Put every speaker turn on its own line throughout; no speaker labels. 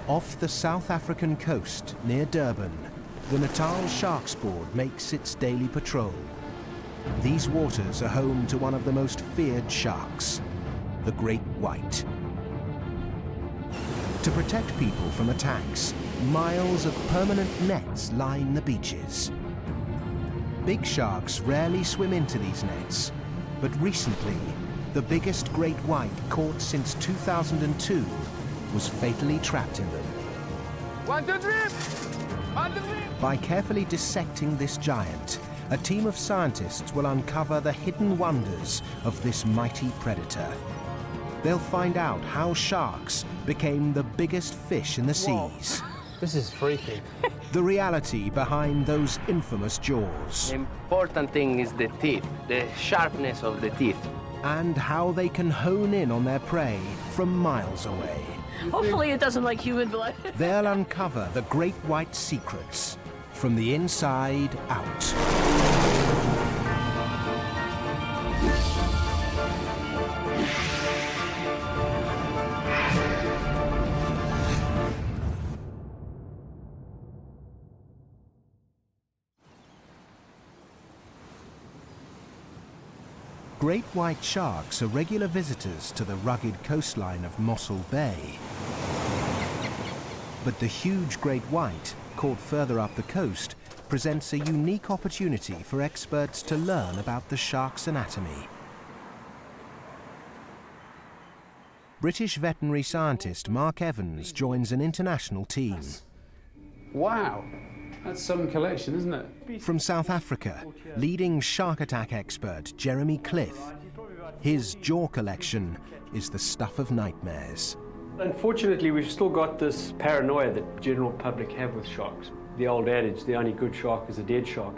Off the South African coast near Durban, the Natal Sharks Board makes its daily patrol. These waters are home to one of the most feared sharks, the great white. To protect people from attacks, miles of permanent nets line the beaches. Big sharks rarely swim into these nets, but recently, the biggest great white caught since 2002 was fatally trapped in them.
1, 2, 3! 1, 2, 3!
By carefully dissecting this giant, a team of scientists will uncover the hidden wonders of this mighty predator. They'll find out how sharks became the biggest fish in the seas.
This is freaky.
The reality behind those infamous jaws.
The important thing is the teeth, the sharpness of the teeth.
And how they can hone in on their prey from miles away.
Hopefully it doesn't like human blood.
They'll uncover the great white secrets from the inside out. Great white sharks are regular visitors to the rugged coastline of Mossel Bay. But the huge great white, caught further up the coast, presents a unique opportunity for experts to learn about the shark's anatomy. British veterinary scientist Mark Evans joins an international team.
Wow, that's some collection, isn't it?
From South Africa, leading shark attack expert Jeremy Cliff. His jaw collection is the stuff of nightmares.
Unfortunately, we've still got this paranoia that the general public have with sharks. The old adage, the only good shark is a dead shark.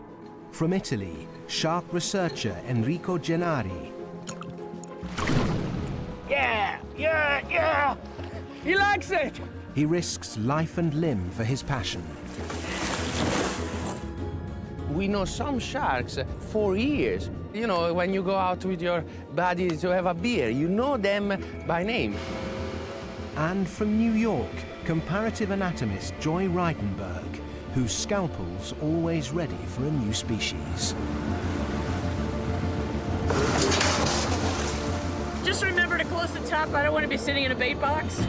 From Italy, shark researcher Enrico Gennari.
Yeah! He likes it!
He risks life and limb for his passion.
We know some sharks for years. You know, when you go out with your buddies to have a beer, you know them by name.
And from New York, comparative anatomist Joy Reidenberg, whose scalpel's always ready for a new species.
Just remember to close the top. I don't want to be sitting in a bait box.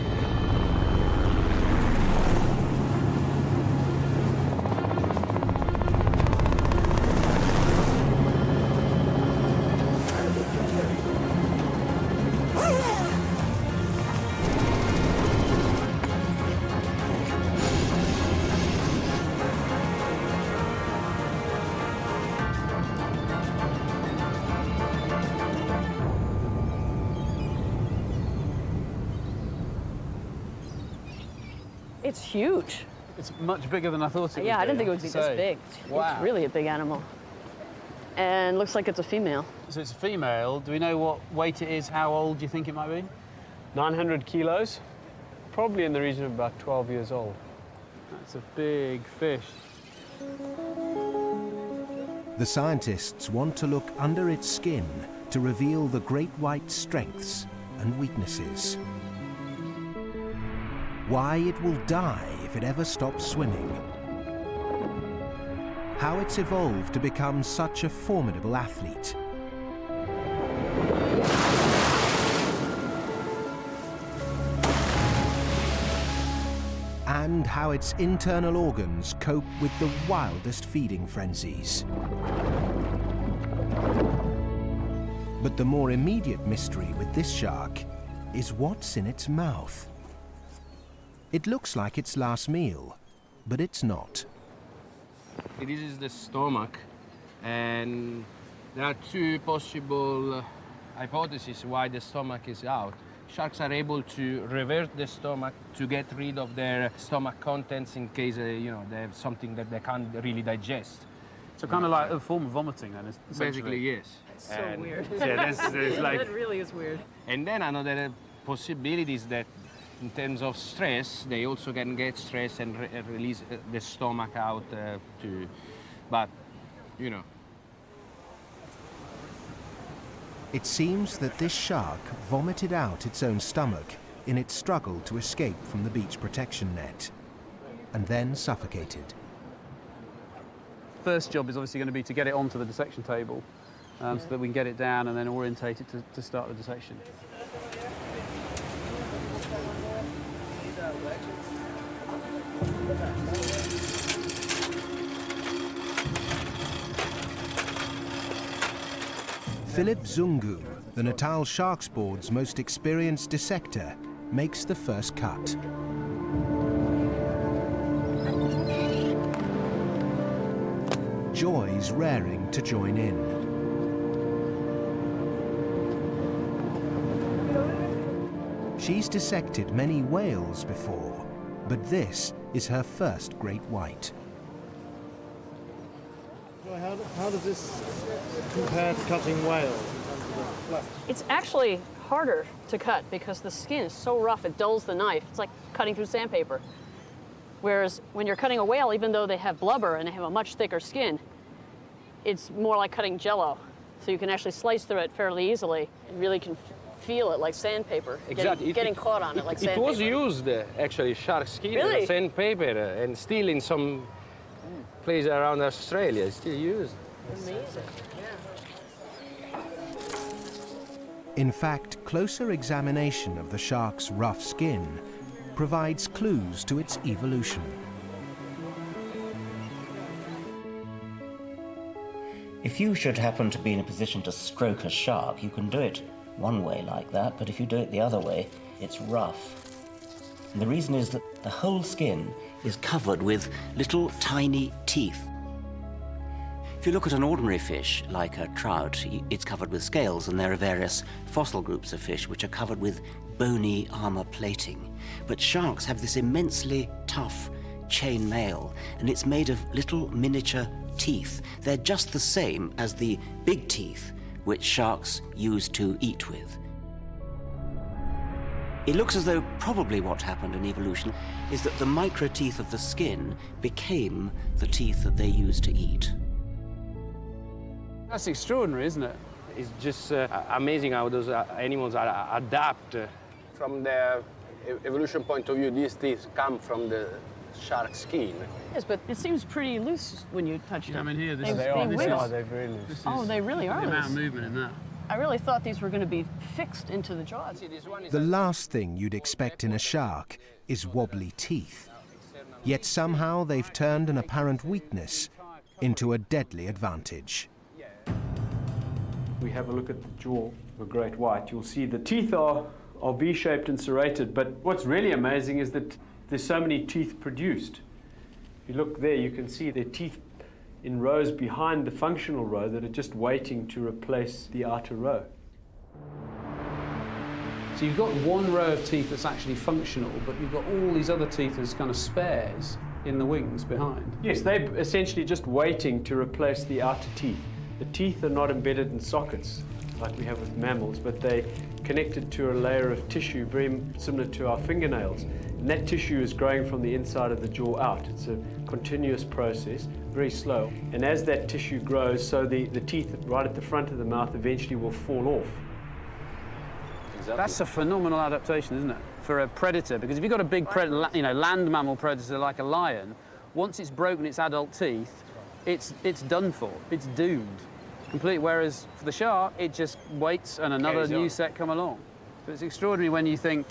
It's huge.
It's much bigger than I thought it would be.
Yeah, I didn't think it would be this big.
Wow.
It's really a big animal. And looks like it's a female.
So it's a female. Do we know what weight it is? How old do you think it might be?
900 kilos, probably in the region of about 12 years old.
That's a big fish.
The scientists want to look under its skin to reveal the great white's strengths and weaknesses. Why it will die if it ever stops swimming. How it's evolved to become such a formidable athlete. And how its internal organs cope with the wildest feeding frenzies. But the more immediate mystery with this shark is what's in its mouth. It looks like its last meal, but it's not.
This is the stomach, and there are two possible hypotheses why the stomach is out. Sharks are able to revert the stomach to get rid of their stomach contents in case they have something that they can't really digest.
So kind of like a form of vomiting then,
Basically, yes.
It's so weird.
Yeah, there's like...
That really is weird.
And then another possibility is that in terms of stress, they also can get stressed and release the stomach out too. But, you know.
It seems that this shark vomited out its own stomach in its struggle to escape from the beach protection net, and then suffocated.
First job is obviously going to be to get it onto the dissection table so that we can get it down and then orientate it to start the dissection.
Philip Zungu, the Natal Sharks Board's most experienced dissector, makes the first cut. Joy's raring to join in. She's dissected many whales before, but this is her first great white.
How does this compare to cutting whales in terms of the flesh?
It's actually harder to cut because the skin is so rough, it dulls the knife. It's like cutting through sandpaper. Whereas when you're cutting a whale, even though they have blubber and they have a much thicker skin, it's more like cutting Jell-O. So you can actually slice through it fairly easily and really can feel it like sandpaper.
Exactly.
Getting caught on it like sandpaper.
It was used, actually, shark skin,
Really?
sandpaper, and still in some places around Australia, it's still used.
Amazing, yeah.
In fact, closer examination of the shark's rough skin provides clues to its evolution.
If you should happen to be in a position to stroke a shark, you can do it one way like that, but if you do it the other way, it's rough. And the reason is that the whole skin is covered with little tiny teeth. If you look at an ordinary fish, like a trout, it's covered with scales, and there are various fossil groups of fish which are covered with bony armor plating. But sharks have this immensely tough chain mail, and it's made of little miniature teeth. They're just the same as the big teeth which sharks use to eat with. It looks as though probably what happened in evolution is that the microteeth of the skin became the teeth that they used to eat.
That's extraordinary, isn't it?
It's just amazing how those animals adapt. From the evolution point of view, these teeth come from the shark skin.
Yes, but it seems pretty loose when you touch them.
I mean, here,
They
they're
wiggle.
very loose.
Oh, they really are
The amount of
loose.
movement in that.
I really thought these were going to be fixed into the jaws.
The last thing you'd expect in a shark is wobbly teeth. Yet somehow they've turned an apparent weakness into a deadly advantage.
We have a look at the jaw of a great white. You'll see the teeth are V-shaped and serrated, but what's really amazing is that there's so many teeth produced. If you look there, you can see their teeth in rows behind the functional row that are just waiting to replace the outer row.
So you've got one row of teeth that's actually functional, but you've got all these other teeth as kind of spares in the wings behind.
Yes, they're essentially just waiting to replace the outer teeth. The teeth are not embedded in sockets like we have with mammals, but they're connected to a layer of tissue very similar to our fingernails. And that tissue is growing from the inside of the jaw out. It's a continuous process, very slow. And as that tissue grows, so the teeth right at the front of the mouth eventually will fall off.
Exactly.
That's a phenomenal adaptation, isn't it, for a predator? Because if you've got a big land mammal predator like a lion, once it's broken its adult teeth, it's done for. It's doomed completely. Whereas for the shark, it just waits and another new set come along. But it's extraordinary when you think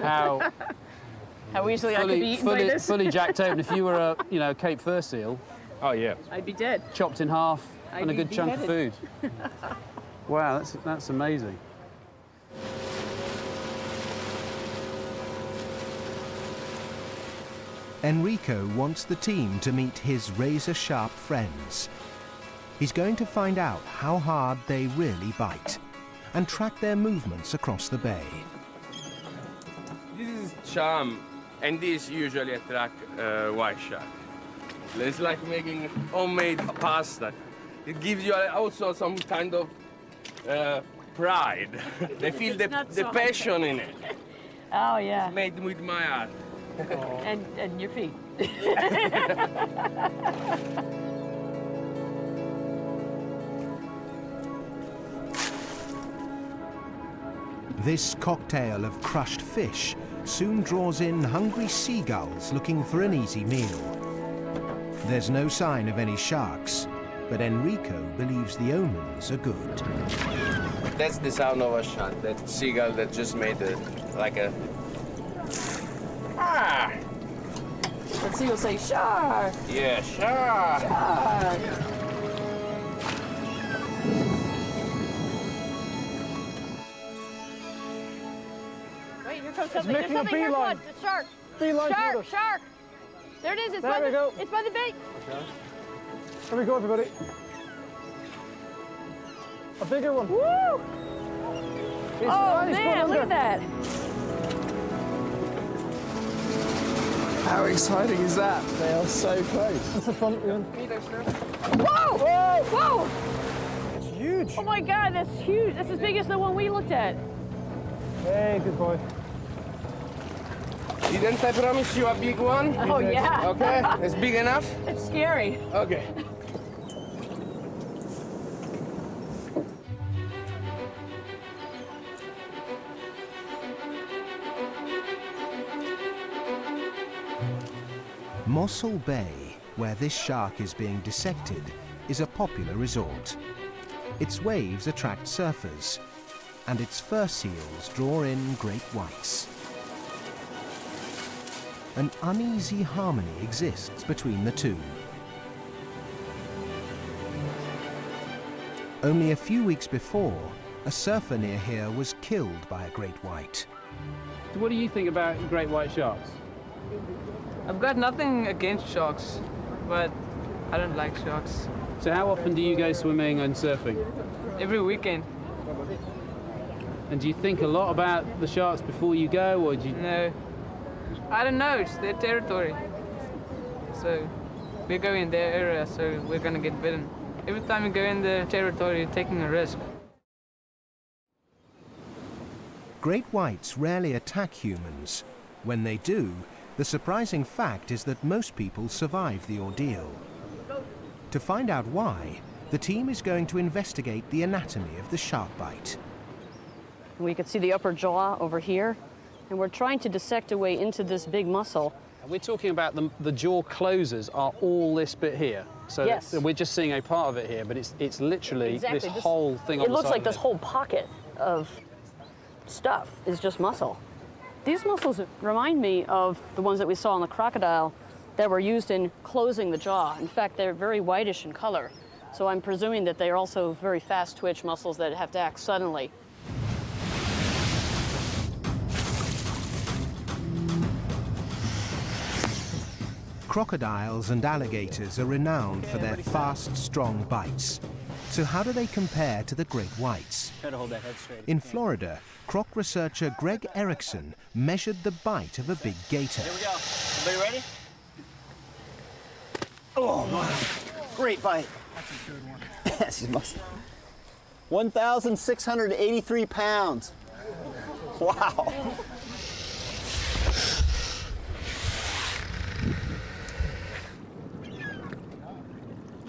how
easily I could be eaten by this.
fully jacked open. If you were a Cape fur seal,
Oh, yeah.
I'd be dead.
chopped in half and a
I'd
good
be
chunk of food.
beheaded.
Wow, that's amazing.
Enrico wants the team to meet his razor-sharp friends. He's going to find out how hard they really bite and track their movements across the bay.
This is charm, and this usually attract white shark. It's like making homemade pasta. It gives you also some kind of pride. They feel the passion in it.
Oh, yeah.
Made with my heart.
And your feet.
This cocktail of crushed fish soon draws in hungry seagulls looking for an easy meal. There's no sign of any sharks, but Enrico believes the omens are good.
That's the sound of a shark, that seagull that just made like a... Ah!
Let's see, you'll say, shark!
Yeah, shark!
Shark! Wait, here comes something. There's
making a
something here,
beeline.
Bud. It's shark.
Beeline
Shark,
toward us.
shark. There it is. It's
There
by
we
the,
go.
It's by the bait.
Here we go, everybody. A bigger one.
Woo!
He's
Oh,
he's
man,
going
look
under.
at that.
How exciting is that? They are so close.
That's the front one.
Whoa!
Whoa!
Whoa!
It's huge.
Oh my God, that's huge. That's as big as the one we looked at.
Hey, good boy.
Didn't I promise you a big one?
Oh yeah.
Okay, it's big enough?
It's scary.
Okay.
Mossel Bay, where this shark is being dissected, is a popular resort. Its waves attract surfers, and its fur seals draw in great whites. An uneasy harmony exists between the two. Only a few weeks before, a surfer near here was killed by a great white.
What do you think about great white sharks?
I've got nothing against sharks, but I don't like sharks.
So how often do you go swimming and surfing?
Every weekend.
And do you think a lot about the sharks before you go, or do you...
No, I don't know, it's their territory. So we go in their area, so we're gonna get bitten. Every time you go in their territory, you're taking a risk.
Great whites rarely attack humans. When they do, the surprising fact is that most people survive the ordeal. To find out why, the team is going to investigate the anatomy of the shark bite.
We could see the upper jaw over here, and we're trying to dissect a way into this big muscle.
We're talking about the jaw closers are all this bit here. So
Yes.
we're just seeing a part of it here, but it's literally
Exactly.
this whole thing on
It
the
looks
side
like
of
this
it.
whole pocket of stuff is just muscle. These muscles remind me of the ones that we saw on the crocodile that were used in closing the jaw. In fact, they're very whitish in color. So I'm presuming that they're also very fast twitch muscles that have to act suddenly.
Crocodiles and alligators are renowned for their fast, strong bites. So how do they compare to the great whites?
Try to hold that head straight.
In Florida, croc researcher Greg Erickson measured the bite of a big gator.
Here we go. Everybody ready? Oh, wow. Great bite. That's a good one. Yes, you must. 1,683 pounds. Wow.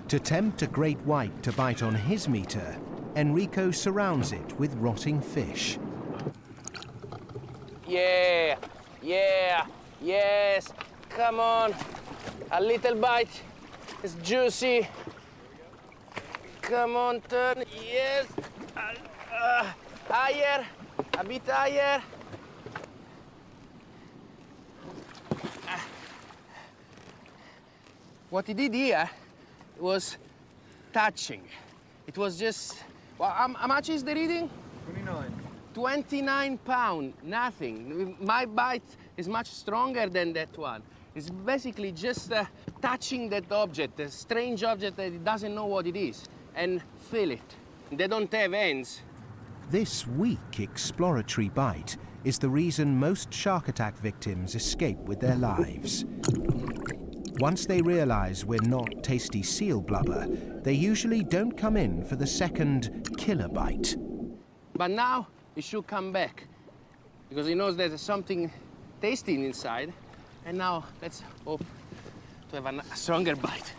To tempt a great white to bite on his meter, Enrico surrounds it with rotting fish.
Yeah, yeah, yes. Come on. A little bite. It's juicy. Come on, turn. Yes. Higher. A bit higher. What he did here was touching. It was just, well, how much is the reading?
29.
29 pounds, nothing. My bite is much stronger than that one. It's basically just touching that object, a strange object that it doesn't know what it is, and feel it. They don't have hands.
This weak exploratory bite is the reason most shark attack victims escape with their lives. Once they realize we're not tasty seal blubber, they usually don't come in for the second killer bite.
But now he should come back because he knows there's something tasty inside. And now let's hope to have a stronger bite.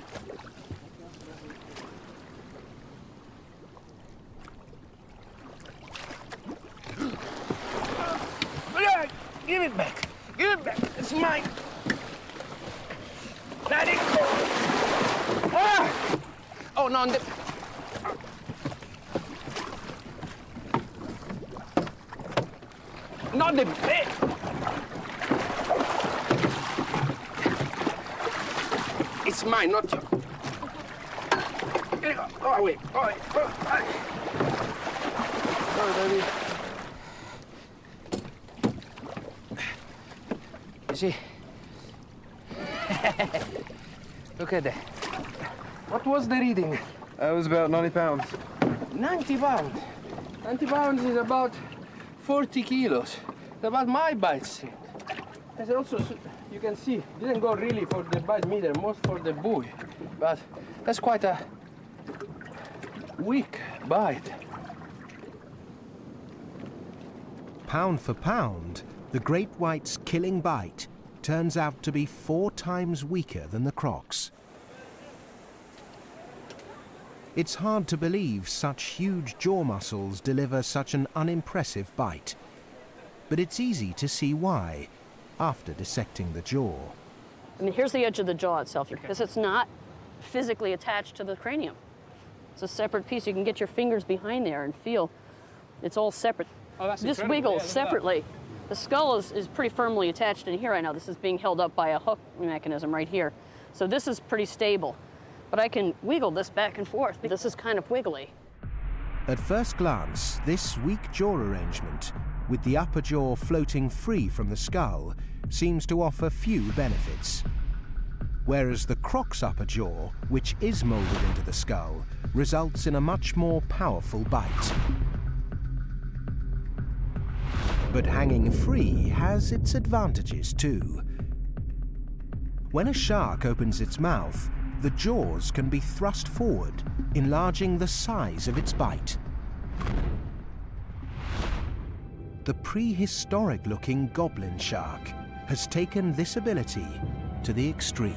Give it back. Give it back. It's mine. Let it go. Ah! Oh, no. Not the bit. It's mine, not yours. Here you go. Go away. Go away. Go away. Sorry, baby. You see? Look at that. What was the reading?
That was about 90 pounds.
90 pounds. 90 pounds is about 40 kilos. It's about my bite strength. There's also, you can see, didn't go really for the bite meter, most for the buoy. But that's quite a weak bite.
Pound for pound, the great white's killing bite turns out to be 4 times weaker than the croc's. It's hard to believe such huge jaw muscles deliver such an unimpressive bite. But it's easy to see why, after dissecting the jaw.
I mean, here's the edge of the jaw itself, because it's not physically attached to the cranium. It's a separate piece. You can get your fingers behind there and feel it's all separate.
Oh, that's
this
incredible.
wiggles
Yeah,
separately. The skull is pretty firmly attached in here right now. This is being held up by a hook mechanism right here. So this is pretty stable. But I can wiggle this back and forth. This is kind of wiggly.
At first glance, this weak jaw arrangement, with the upper jaw floating free from the skull, seems to offer few benefits. Whereas the croc's upper jaw, which is moulded into the skull, results in a much more powerful bite. But hanging free has its advantages too. When a shark opens its mouth, the jaws can be thrust forward, enlarging the size of its bite. The prehistoric-looking goblin shark has taken this ability to the extreme.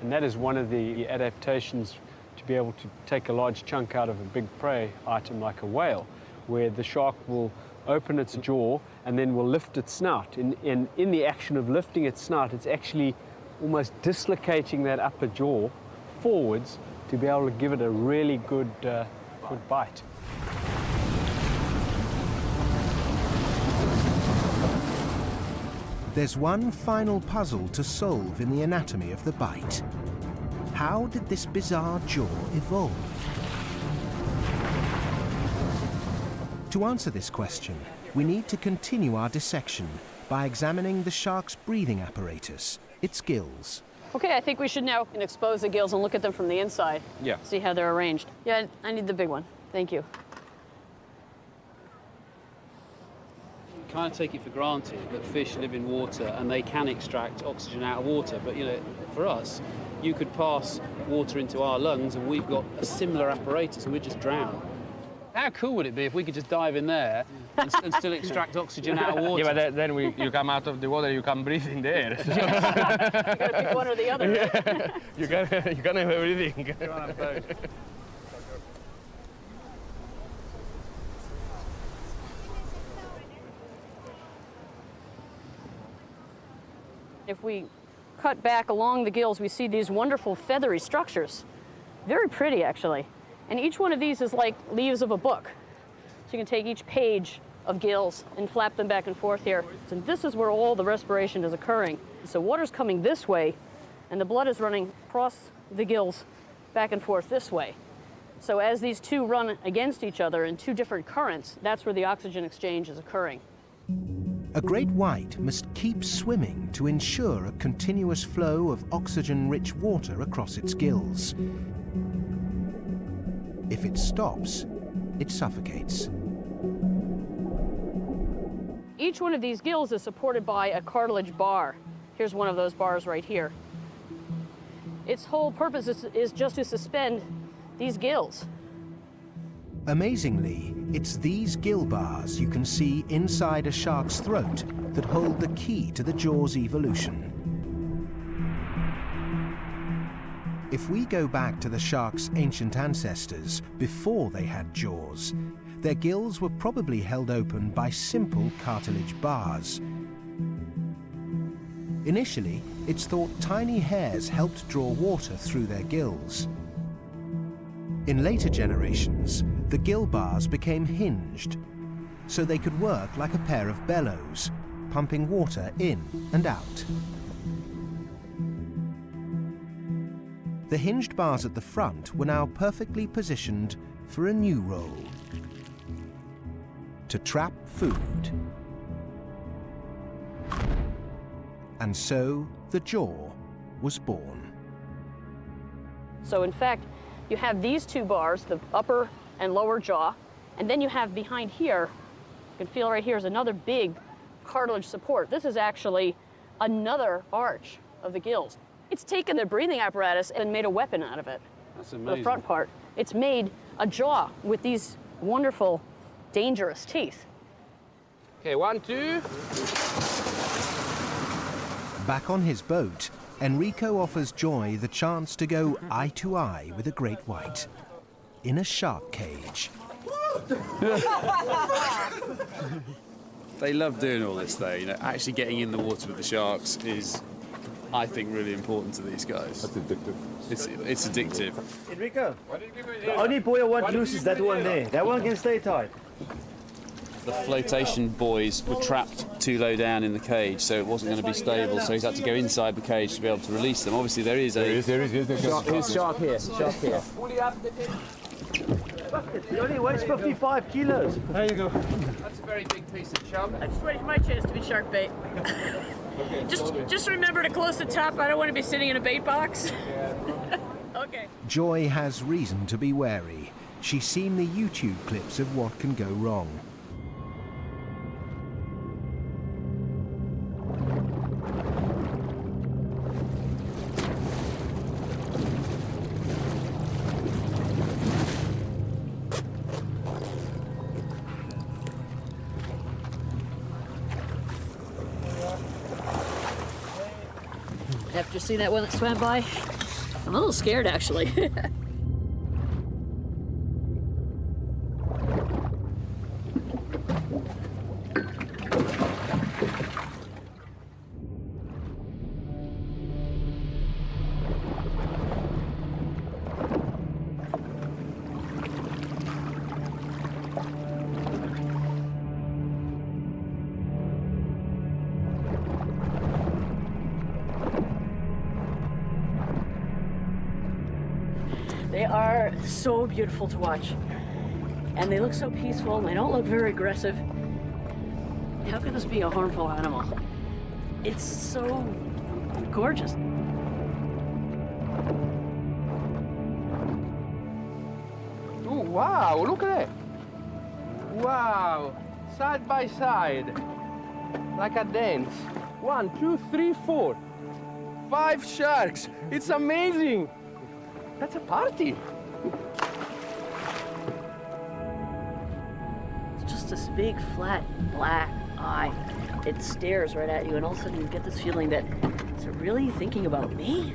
And that is one of the adaptations to be able to take a large chunk out of a big prey item like a whale, where the shark will open its jaw and then will lift its snout. In the action of lifting its snout, it's actually almost dislocating that upper jaw forwards to be able to give it a really good bite.
There's one final puzzle to solve in the anatomy of the bite. How did this bizarre jaw evolve? To answer this question, we need to continue our dissection by examining the shark's breathing apparatus, its gills.
Okay, I think we should now expose the gills and look at them from the inside.
Yeah.
See how they're arranged. Yeah, I need the big one. Thank you.
Kind of take it for granted that fish live in water and they can extract oxygen out of water, but you know, for us, you could pass water into our lungs and we've got a similar apparatus and we'd just drown. How cool would it be if we could just dive in there and still extract oxygen out of water?
Yeah, but then you come out of the water, you can breathe in the air. So.
You gotta pick one or the other.
Yeah. you can have everything.
If we cut back along the gills, we see these wonderful feathery structures. Very pretty, actually. And each one of these is like leaves of a book. So you can take each page of gills and flap them back and forth here. And this is where all the respiration is occurring. So water's coming this way, and the blood is running across the gills back and forth this way. So as these two run against each other in two different currents, that's where the oxygen exchange is occurring.
A great white must keep swimming to ensure a continuous flow of oxygen-rich water across its gills. If it stops, it suffocates.
Each one of these gills is supported by a cartilage bar. Here's one of those bars right here. Its whole purpose is just to suspend these gills.
Amazingly, it's these gill bars you can see inside a shark's throat that hold the key to the jaw's evolution. If we go back to the shark's ancient ancestors before they had jaws, their gills were probably held open by simple cartilage bars. Initially, it's thought tiny hairs helped draw water through their gills. In later generations, the gill bars became hinged, so they could work like a pair of bellows, pumping water in and out. The hinged bars at the front were now perfectly positioned for a new role: to trap food. And so the jaw was born.
So in fact, you have these two bars, the upper and lower jaw, and then you have behind here, you can feel right here is another big cartilage support. This is actually another arch of the gills. It's taken the breathing apparatus and made a weapon out of it.
That's amazing.
The front part. It's made a jaw with these wonderful, dangerous teeth.
Okay, 1, 2.
Back on his boat, Enrico offers Joy the chance to go eye to eye with a great white in a shark cage.
They love doing all this though, you know, actually getting in the water with the sharks is, I think, really important to these guys. That's addictive. It's addictive.
Enrico, the only buoy I want loose is that one there. That one can stay tight.
The flotation buoys were trapped too low down in the cage, so it wasn't going to be stable, so he's had to go inside the cage to be able to release them. Obviously there is a...
Here's shark here, shark here.
It only weighs 55 kilos. There you go.
That's a very big piece of chum.
I just waited for my chance to be shark bait. Just remember to close the top. I don't want to be sitting in a bait box. Okay.
Joy has reason to be wary. She's seen the YouTube clips of what can go wrong.
After seeing that one that swam by, I'm a little scared actually. They are so beautiful to watch. And they look so peaceful, and they don't look very aggressive. How could this be a harmful animal? It's so gorgeous.
Oh, wow, look at it. Wow, side by side, like a dance. 1, 2, 3, 4. 5 sharks. It's amazing. That's a party.
It's just this big, flat, black eye. It stares right at you, and all of a sudden you get this feeling that, is it really thinking about me?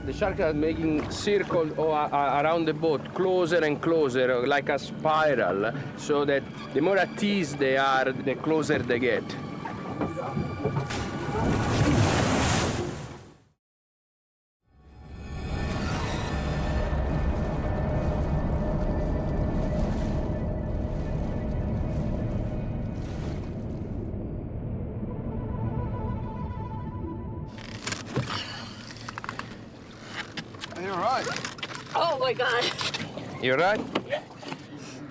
The sharks are making circles around the boat, closer and closer, like a spiral, so that the more at ease they are, the closer they get.
Oh my God.
You all right?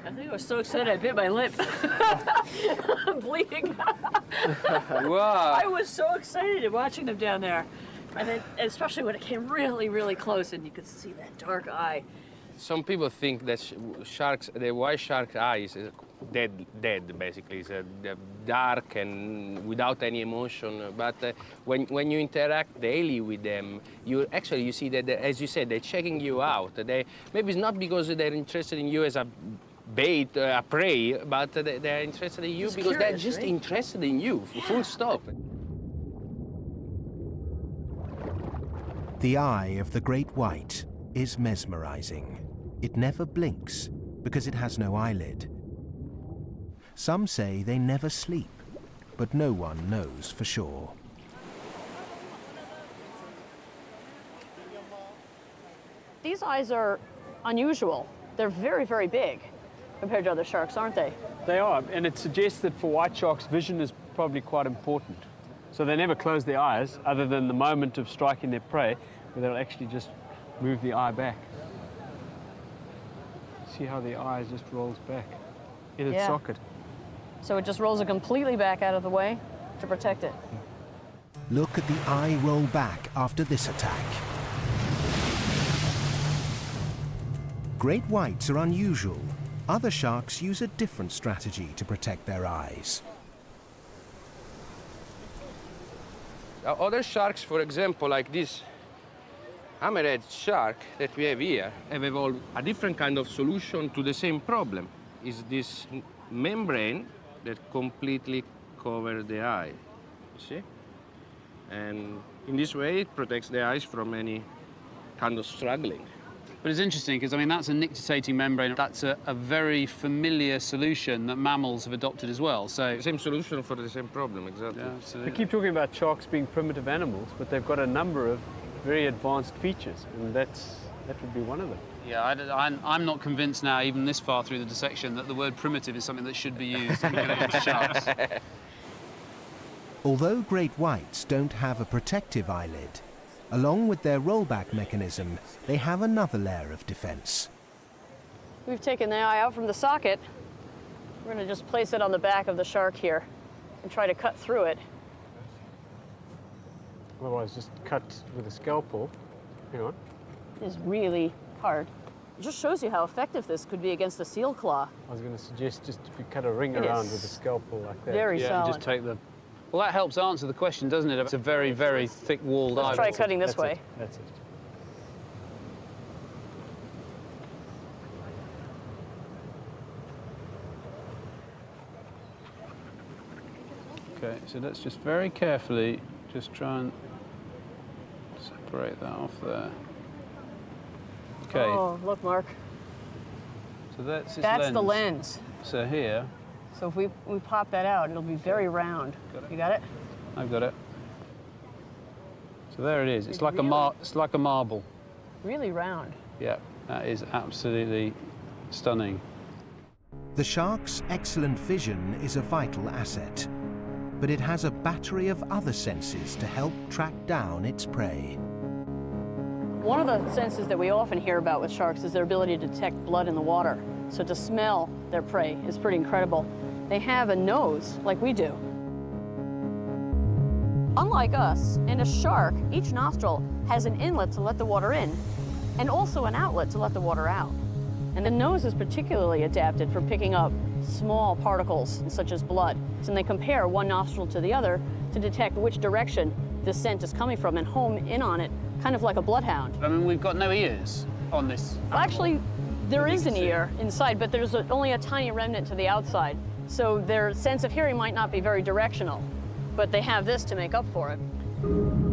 I think I was so excited I bit my lip. I'm bleeding.
Wow.
I was so excited watching them down there. And then, especially when it came really, really close and you could see that dark eye.
Some people think that sharks, the white shark eye is dead basically. It's dark and without any emotion. But when you interact daily with them, you see that, as you said, they're checking you out. Maybe it's not because they're interested in you as a bait, a prey, but they're interested in you because they're just interested in you, full stop.
The eye of the great white is mesmerizing. It never blinks because it has no eyelid. Some say they never sleep, but no one knows for sure.
These eyes are unusual. They're very, very big compared to other sharks, aren't they?
They are, and it suggests that for white sharks, vision is probably quite important. So they never close their eyes, other than the moment of striking their prey, where they'll actually just move the eye back. See how the eye just rolls back in its socket.
So it just rolls it completely back out of the way to protect it.
Look at the eye roll back after this attack. Great whites are unusual. Other sharks use a different strategy to protect their eyes.
Other sharks, for example, like this hammerhead shark that we have here, have evolved a different kind of solution to the same problem. Is this membrane that completely covers the eye, you see? And in this way, it protects the eyes from any kind of struggling.
But it's interesting because, I mean, that's a nictitating membrane. That's a very familiar solution that mammals have adopted as well. So
Same solution for the same problem, exactly.
yeah, absolutely.
We keep talking about sharks being primitive animals, but they've got a number of very advanced features, and that would be one of them.
Yeah, I'm not convinced now, even this far through the dissection, that the word primitive is something that should be used in relation to sharks.
Although great whites don't have a protective eyelid, along with their rollback mechanism, they have another layer of defense.
We've taken the eye out from the socket. We're going to just place it on the back of the shark here and try to cut through it.
Otherwise, just cut with a scalpel. Hang on.
It's really hard. It just shows you how effective this could be against a seal claw.
I was going to suggest just if you cut a ring
It
around
is
with a scalpel like that.
very
Yeah,
solid.
just take the... Well, that helps answer the question, doesn't it? It's a very, very thick-walled eye.
Let's try cutting this
That's
way.
it. That's it.
Okay, so let's just very carefully just try and separate that off there. Okay,
Oh, look, Mark.
so that's its
That's
lens.
the lens.
So here,
So if we pop that out, it'll be very round. You got it?
I've got it. So there it is. It's like
really-
it's like a marble.
Really round.
Yeah, that is absolutely stunning.
The shark's excellent vision is a vital asset, but it has a battery of other senses to help track down its prey.
One of the senses that we often hear about with sharks is their ability to detect blood in the water. So to smell their prey is pretty incredible. They have a nose like we do. Unlike us, in a shark, each nostril has an inlet to let the water in and also an outlet to let the water out. And the nose is particularly adapted for picking up small particles such as blood. So they compare one nostril to the other to detect which direction the scent is coming from and home in on it, kind of like a bloodhound.
I mean, we've got no ears on this.
Well, actually, there is an ear inside, but there's only a tiny remnant to the outside. So their sense of hearing might not be very directional, but they have this to make up for it.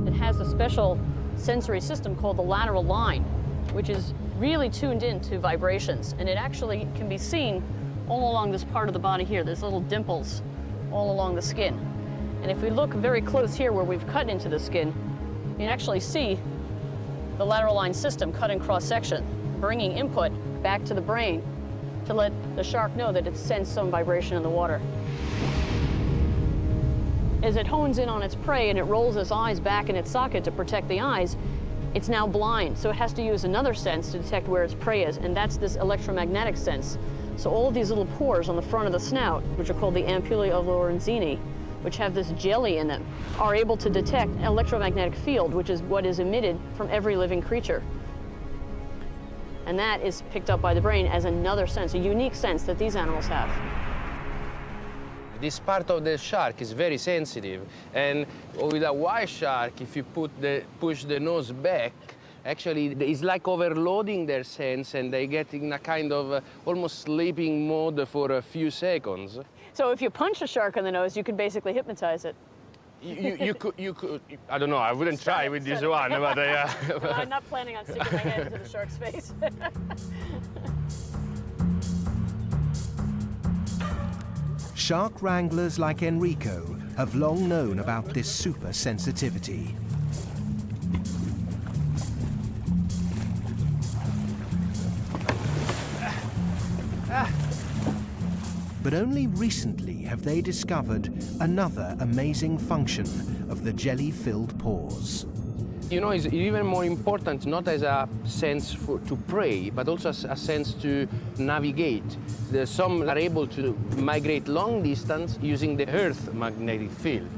It has a special sensory system called the lateral line, which is really tuned into vibrations. And it actually can be seen all along this part of the body here. There's little dimples all along the skin. And if we look very close here where we've cut into the skin, you can actually see the lateral line system cut in cross-section, bringing input back to the brain to let the shark know that it sensed some vibration in the water. As it hones in on its prey and it rolls its eyes back in its socket to protect the eyes, it's now blind, so it has to use another sense to detect where its prey is, and that's this electromagnetic sense. So all of these little pores on the front of the snout, which are called the ampullae of Lorenzini, which have this jelly in them, are able to detect an electromagnetic field, which is what is emitted from every living creature. And that is picked up by the brain as another sense, a unique sense that these animals have.
This part of the shark is very sensitive, and with a white shark, if you push the nose back, actually it's like overloading their sense, and they get in a kind of almost sleeping mode for a few seconds.
So if you punch a shark in the nose, you can basically hypnotize it.
you could. I don't know. I wouldn't try with this one, but
No, I'm not planning on sticking my head into the shark's face.
Shark wranglers like Enrico have long known about this super sensitivity. But only recently have they discovered another amazing function of the jelly-filled pores.
You know, it's even more important, not as a sense to prey, but also as a sense to navigate. Some are able to migrate long distance using the Earth magnetic field.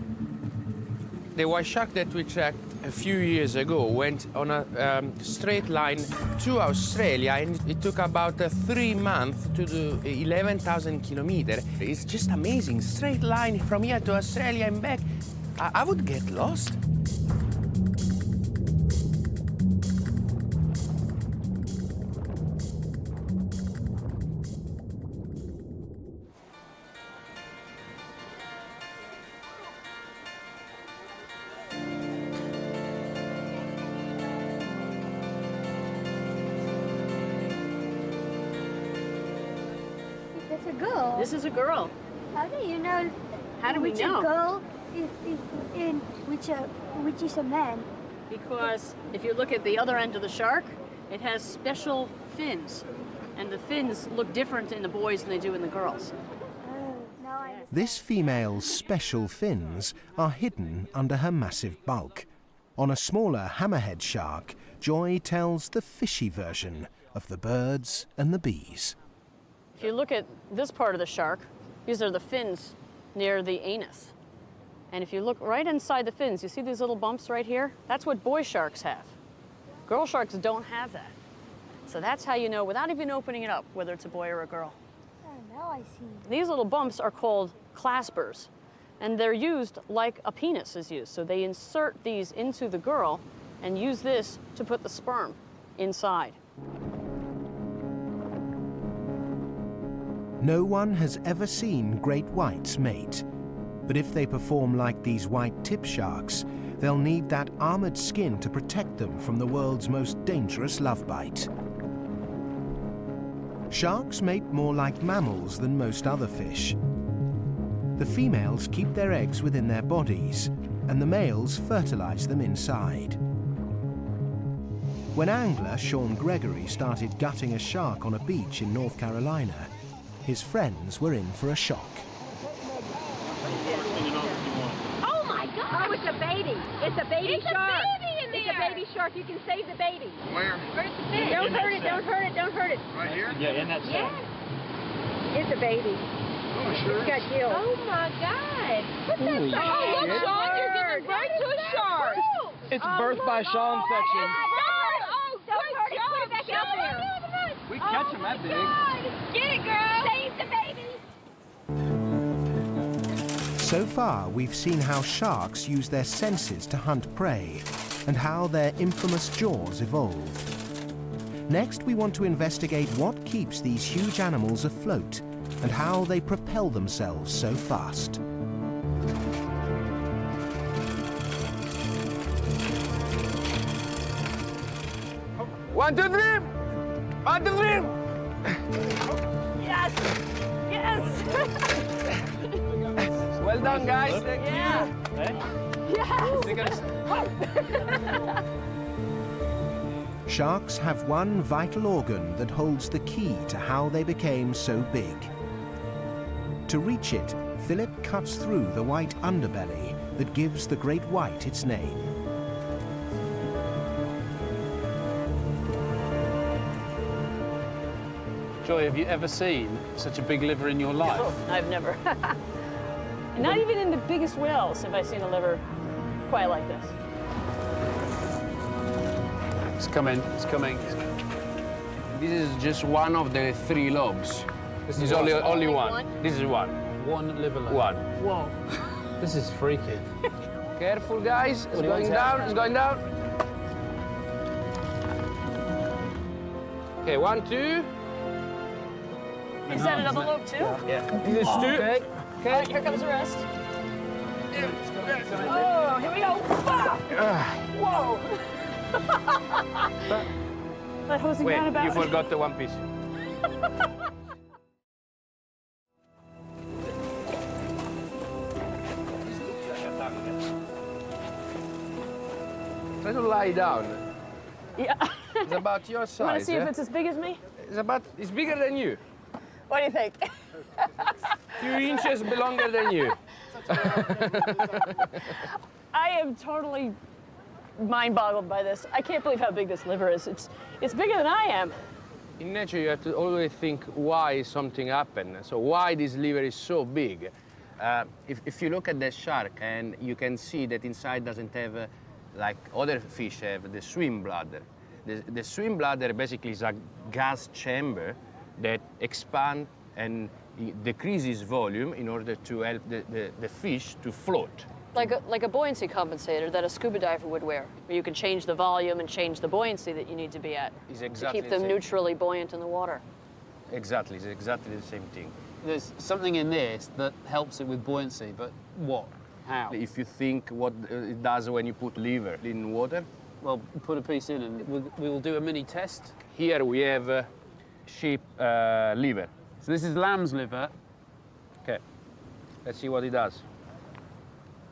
The white shark that we tracked a few years ago went on a straight line to Australia, and it took about 3 months to do 11,000 kilometers. It's just amazing, straight line from here to Australia and back. I would get lost.
That's a girl.
This is a girl.
How do you know?
How do we
which
know?
a girl and which is a man?
Because if you look at the other end of the shark, it has special fins. And the fins look different in the boys than they do in the girls.
Oh, now I understand.
This female's special fins are hidden under her massive bulk. On a smaller hammerhead shark, Joy tells the fishy version of the birds and the bees.
If you look at this part of the shark, these are the fins near the anus. And if you look right inside the fins, you see these little bumps right here? That's what boy sharks have. Girl sharks don't have that. So that's how you know, without even opening it up, whether it's a boy or a girl.
Oh, now I see.
These little bumps are called claspers, and they're used like a penis is used. So they insert these into the girl and use this to put the sperm inside.
No one has ever seen great whites mate, but if they perform like these white tip sharks, they'll need that armored skin to protect them from the world's most dangerous love bite. Sharks mate more like mammals than most other fish. The females keep their eggs within their bodies, and the males fertilize them inside. When angler Sean Gregory started gutting a shark on a beach in North Carolina, his friends were in for a shock.
Oh my God! Oh, it's a baby. It's a baby shark. It's a baby in there. It's a baby shark. You can save the baby.
Where?
Where's the fish? Don't hurt it. Don't hurt it. Don't hurt it.
Right here?
Yeah, in that sack.
Yes. It's a baby.
Oh, sure.
It's got gills. Oh my God! What's that?
Holy
Oh, look,
shit.
Sean, you're giving birth to a shark.
It's birth by Sean section.
Oh, don't hurt it. Put it back out there.
We catch them that big.
Get it, girl. Save the baby.
So far, we've seen how sharks use their senses to hunt prey, and how their infamous jaws evolved. Next, we want to investigate what keeps these huge animals afloat, and how they propel themselves so fast.
One, two, three! One, two, three!
Yes! Yes!
Well done, guys. Thank
Yeah! Yes!
Sharks have one vital organ that holds the key to how they became so big. To reach it, Philip cuts through the white underbelly that gives the great white its name.
Joy, have you ever seen such a big liver in your life?
Oh, I've never. Not even in the biggest whales have I seen a liver quite like this.
It's coming, it's coming.
This is just one of the 3 lobes. This is only
Only
one.
one?
This is one.
One liver lobe.
One.
Whoa.
This is freaky.
Careful, guys. It's
do you want
going
to
down.
have?
It's going down. Okay, 1, 2.
Is that another lobe too?
Yeah. This is 2. Okay.
All right, here comes the rest.
Yeah.
Oh, here we go. Whoa! That wasn't
Wait,
kind about
you forgot the one piece. Try to lie down.
Yeah.
It's about your
You want to
size.
see if
yeah?
it's as big as me?
It's bigger than you.
What do you think?
Few inches longer than you.
I am totally mind-boggled by this. I can't believe how big this liver is. It's bigger than I am.
In nature, you have to always think why something happened. So why this liver is so big. If you look at the shark, and you can see that inside doesn't have, like other fish have, the swim bladder. The swim bladder basically is a gas chamber that expands and decreases volume in order to help the fish to float.
Like a buoyancy compensator that a scuba diver would wear, where you can change the volume and change the buoyancy that you need to be at
It's
to
exactly
keep
the
them
same.
neutrally buoyant in the water.
Exactly, it's exactly the same thing.
There's something in this that helps it with buoyancy, but what? How?
If you think what it does when you put liver in water,
Well, put a piece in and we will do a mini test.
here we have sheep liver.
So this is lamb's liver.
Okay, let's see what it does.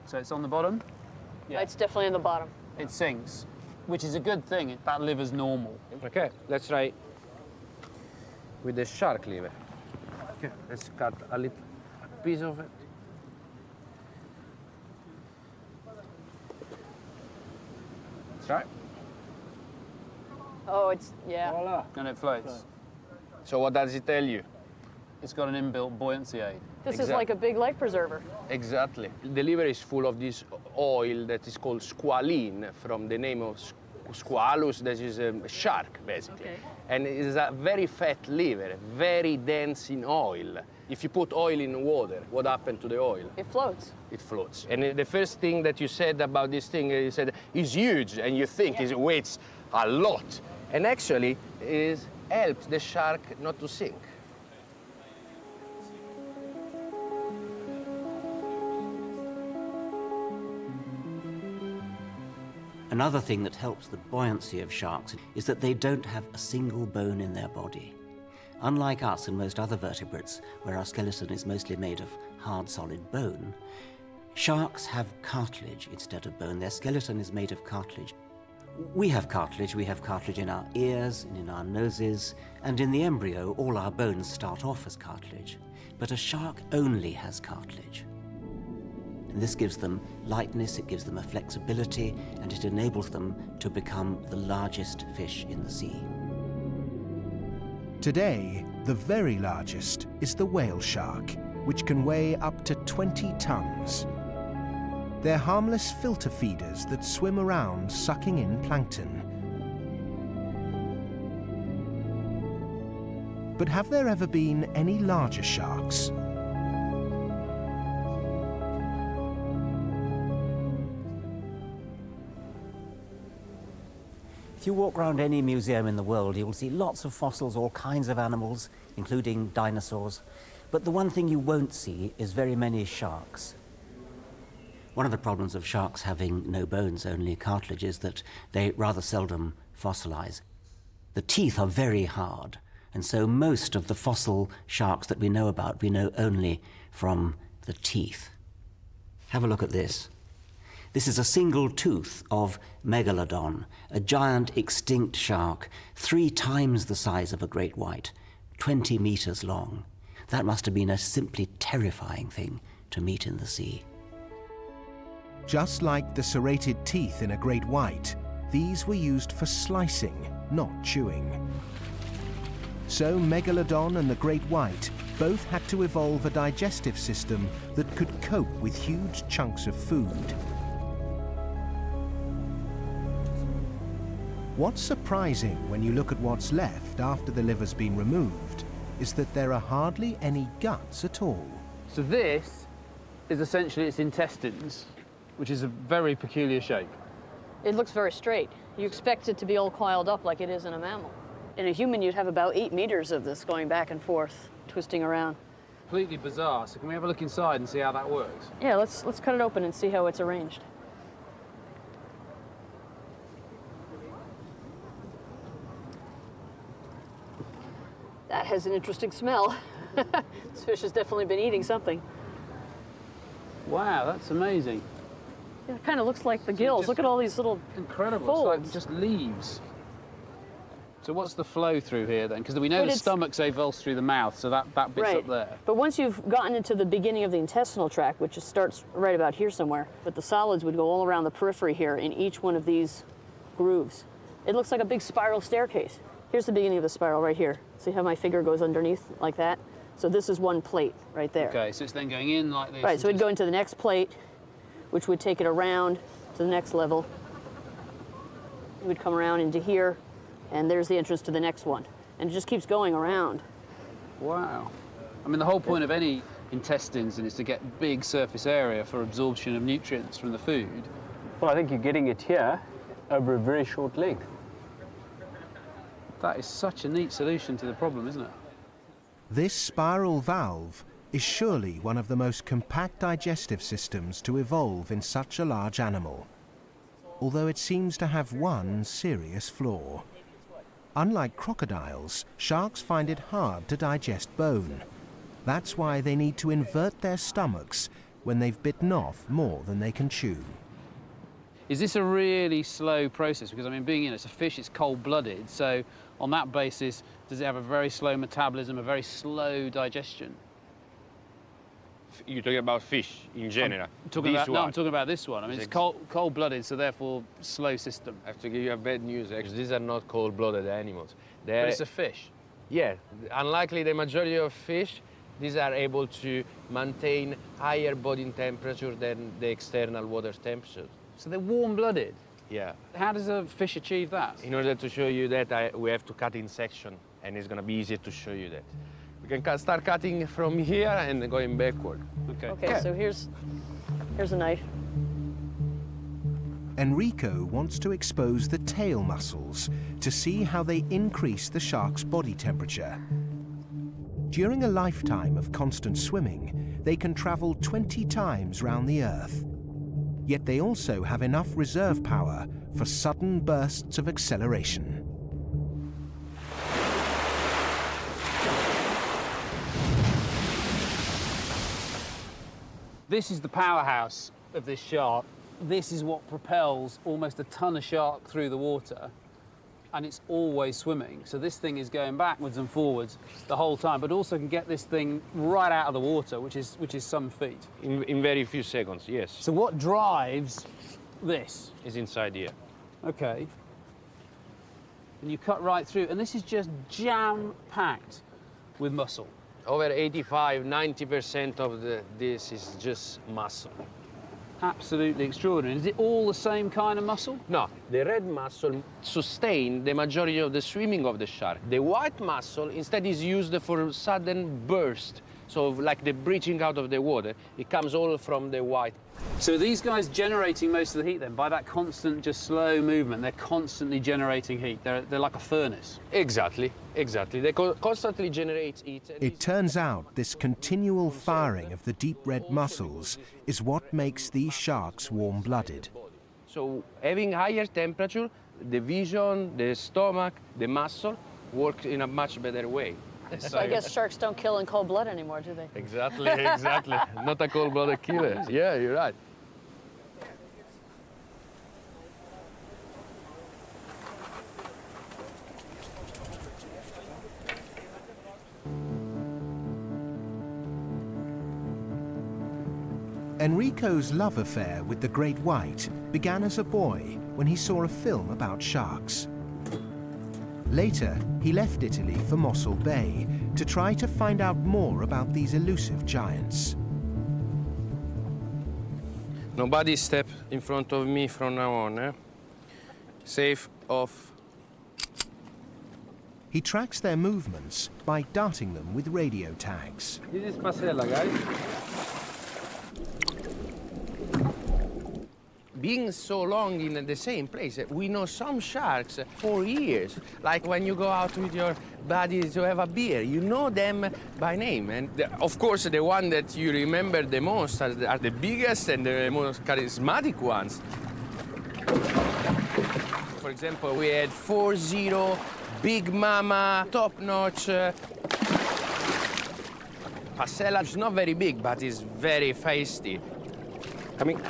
So it's on the bottom. Yeah.
It's definitely in the bottom.
It sinks, which is a good thing. That liver's normal.
Okay, let's try with the shark liver. Okay, let's cut a piece of it. Let's try.
Oh, yeah.
Voila.
And it floats.
So what does it tell you?
It's got an inbuilt buoyancy aid.
This is like a big life preserver.
Exactly. The liver is full of this oil that is called squalene, from the name of squalus, that is a shark, basically.
Okay.
And it is a very fat liver, very dense in oil. If you put oil in water, what happened to the oil?
It floats.
It floats. And the first thing that you said about this thing, you said, is huge, and you think it weighs a lot. And actually, it helps the shark not to sink.
Another thing that helps the buoyancy of sharks is that they don't have a single bone in their body. Unlike us and most other vertebrates, where our skeleton is mostly made of hard, solid bone, sharks have cartilage instead of bone. Their skeleton is made of cartilage. We have cartilage. We have cartilage in our ears and in our noses, and in the embryo, all our bones start off as cartilage. But a shark only has cartilage. And this gives them lightness, it gives them a flexibility, and it enables them to become the largest fish in the sea.
Today, the very largest is the whale shark, which can weigh up to 20 tons. They're harmless filter feeders that swim around sucking in plankton. But have there ever been any larger sharks?
If you walk around any museum in the world, you will see lots of fossils, all kinds of animals, including dinosaurs. But the one thing you won't see is very many sharks. One of the problems of sharks having no bones, only cartilage, is that they rather seldom fossilize. The teeth are very hard, and so most of the fossil sharks that we know about, we know only from the teeth. Have a look at this. This is a single tooth of Megalodon, a giant extinct shark, 3 times the size of a great white, 20 meters long. That must have been a simply terrifying thing to meet in the sea.
Just like the serrated teeth in a great white, these were used for slicing, not chewing. So Megalodon and the great white both had to evolve a digestive system that could cope with huge chunks of food. What's surprising when you look at what's left after the liver's been removed is that there are hardly any guts at all.
So this is essentially its intestines, which is a very peculiar shape.
It looks very straight. You expect it to be all coiled up like it is in a mammal. In a human, you'd have about 8 meters of this going back and forth, twisting around.
completely bizarre. So can we have a look inside and see how that works?
Yeah, let's cut it open and see how it's arranged. That has an interesting smell. This fish has definitely been eating something.
Wow, that's amazing.
It kind of looks like the gills. Look at all these little
Incredible.
folds.
It's like just leaves. So what's the flow through here then? Because we know the stomach's avulsed through the mouth, so that bit's up there.
But once you've gotten into the beginning of the intestinal tract, which starts right about here somewhere, but the solids would go all around the periphery here in each one of these grooves. It looks like a big spiral staircase. Here's the beginning of the spiral right here. See how my finger goes underneath like that? So this is one plate right there.
Okay, so it's then going in like this.
Right, so it'd go into the next plate, which would take it around to the next level. It would come around into here, and there's the entrance to the next one. And it just keeps going around.
Wow. I mean, the whole point of any intestines is to get big surface area for absorption of nutrients from the food.
Well, I think you're getting it here over a very short length.
That is such a neat solution to the problem, isn't it?
This spiral valve is surely one of the most compact digestive systems to evolve in such a large animal, although it seems to have one serious flaw. Unlike crocodiles, sharks find it hard to digest bone. That's why they need to invert their stomachs when they've bitten off more than they can chew.
Is this a really slow process? Because, I mean, being, it's a fish, it's cold-blooded, so on that basis, does it have a very slow metabolism, a very slow digestion?
You're talking about fish in general?
I'm talking about this one. I mean, it's cold-blooded, so therefore slow system.
I have to give you a bad news, actually. These are not cold-blooded animals.
But it's a fish.
Yeah, unlikely the majority of fish, these are able to maintain higher body temperature than the external water temperature.
So they're warm-blooded?
Yeah.
How does a fish achieve that?
In order to show you that, we have to cut in section, and it's going to be easier to show you that. We can start cutting from here and going backward.
Okay.
Okay, so here's a knife.
Enrico wants to expose the tail muscles to see how they increase the shark's body temperature. During a lifetime of constant swimming, they can travel 20 times round the Earth. Yet they also have enough reserve power for sudden bursts of acceleration.
This is the powerhouse of this shark. This is what propels almost a ton of shark through the water, and it's always swimming. So this thing is going backwards and forwards the whole time, but also can get this thing right out of the water, which is some feat.
In very few seconds, yes.
So what drives this?
Is inside here.
Okay. And you cut right through, and this is just jam-packed with muscle.
Over 85–90% of this is just muscle.
Absolutely extraordinary. Is it all the same kind of muscle?
No, the red muscle sustains the majority of the swimming of the shark. The white muscle instead is used for sudden burst. So like the breaching out of the water, it comes all from the white.
So these guys generating most of the heat then, by that constant, just slow movement, they're constantly generating heat. They're like a furnace.
Exactly. They constantly generate heat.
It turns out this continual firing of the deep red muscles is what makes these sharks warm-blooded.
So having higher temperature, the vision, the stomach, the muscle work in a much better way.
So I guess sharks don't kill in cold blood anymore, do they?
Exactly. Not a cold-blooded killer. Yeah, you're right.
Enrico's love affair with the great white began as a boy when he saw a film about sharks. Later, he left Italy for Mossel Bay to try to find out more about these elusive giants.
Nobody step in front of me from now on, eh? Safe, off.
He tracks their movements by darting them with radio tags.
This is Pasella, guys.
being so long in the same place, we know some sharks for years. Like when you go out with your buddies to have a beer, you know them by name. And of course, the one that you remember the most are the biggest and the most charismatic ones. For example, we had 4-0, Big Mama, top-notch. Pasella is not very big, but it's very feisty. Coming.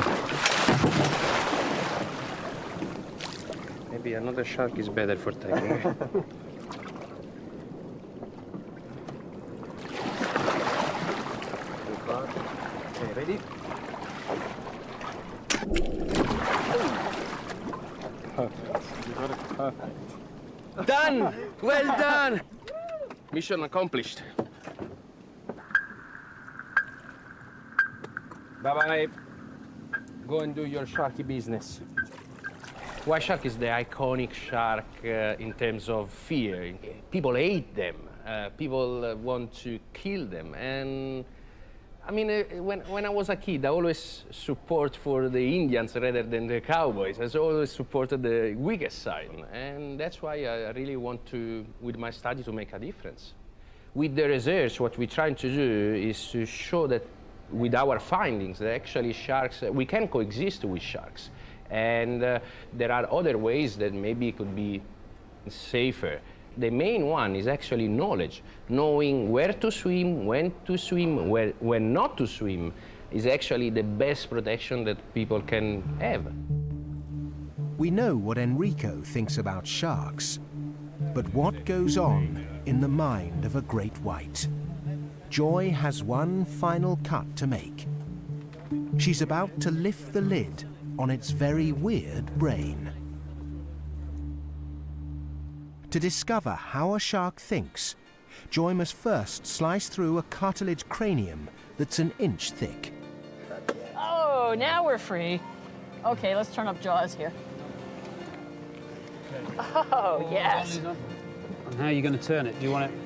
Maybe another shark is better for taking.
Okay, ready? Perfect. You got it perfect.
Done! Well done! Mission accomplished. Bye-bye. Go and do your sharky business. White shark is the iconic shark in terms of fear. People hate them. People want to kill them. And I mean, when I was a kid, I always support for the Indians rather than the cowboys. I always supported the weakest side. And that's why I really want to, with my study, to make a difference. With the research, what we're trying to do is to show that with our findings, that actually sharks, we can coexist with sharks. And there are other ways that maybe could be safer. The main one is actually knowledge. Knowing where to swim, when not to swim, is actually the best protection that people can have.
We know what Enrico thinks about sharks, but what goes on in the mind of a great white? Joy has one final cut to make. She's about to lift the lid on its very weird brain. To discover how a shark thinks, Joy must first slice through a cartilage cranium that's an inch thick.
Oh, now we're free. Okay, let's turn up jaws here. Oh, yes.
And how are you going to turn it? Do you want it?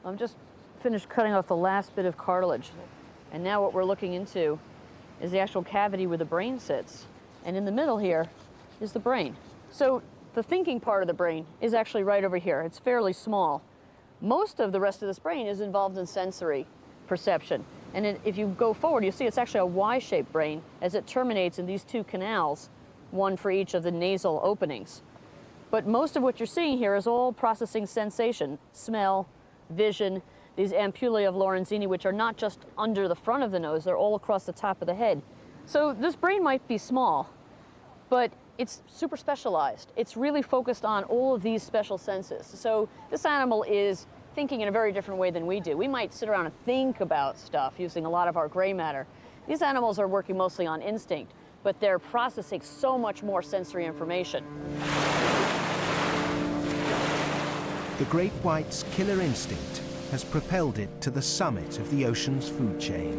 I'm just finished cutting off the last bit of cartilage. And now what we're looking into is the actual cavity where the brain sits. And in the middle here is the brain. So the thinking part of the brain is actually right over here. It's fairly small. Most of the rest of this brain is involved in sensory perception. And if you go forward, you see it's actually a Y-shaped brain as it terminates in these two canals, one for each of the nasal openings. But most of what you're seeing here is all processing sensation, smell, vision, these ampullae of Lorenzini, which are not just under the front of the nose, they're all across the top of the head. So this brain might be small, but it's super specialized. It's really focused on all of these special senses. So this animal is thinking in a very different way than we do. We might sit around and think about stuff using a lot of our gray matter. These animals are working mostly on instinct, but they're processing so much more sensory information.
The great white's killer instinct has propelled it to the summit of the ocean's food chain.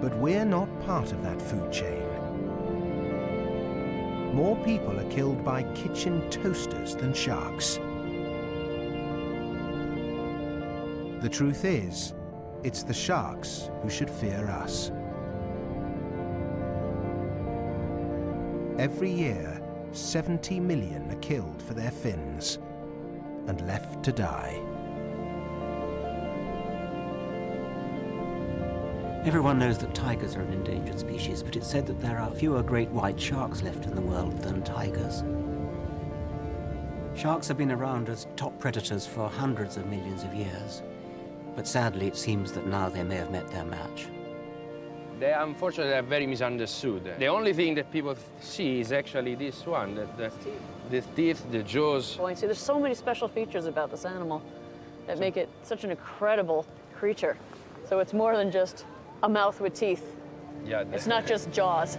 But we're not part of that food chain. More people are killed by kitchen toasters than sharks. The truth is, it's the sharks who should fear us. Every year, 70 million are killed for their fins and left to die.
Everyone knows that tigers are an endangered species, but it's said that there are fewer great white sharks left in the world than tigers. Sharks have been around as top predators for hundreds of millions of years, but sadly it seems that now they may have met their match.
They unfortunately are very misunderstood. The only thing that people see is actually this one, the teeth, the jaws.
Buoyancy. There's so many special features about this animal that make it such an incredible creature. So it's more than just a mouth with teeth.
Yeah,
it's not just jaws.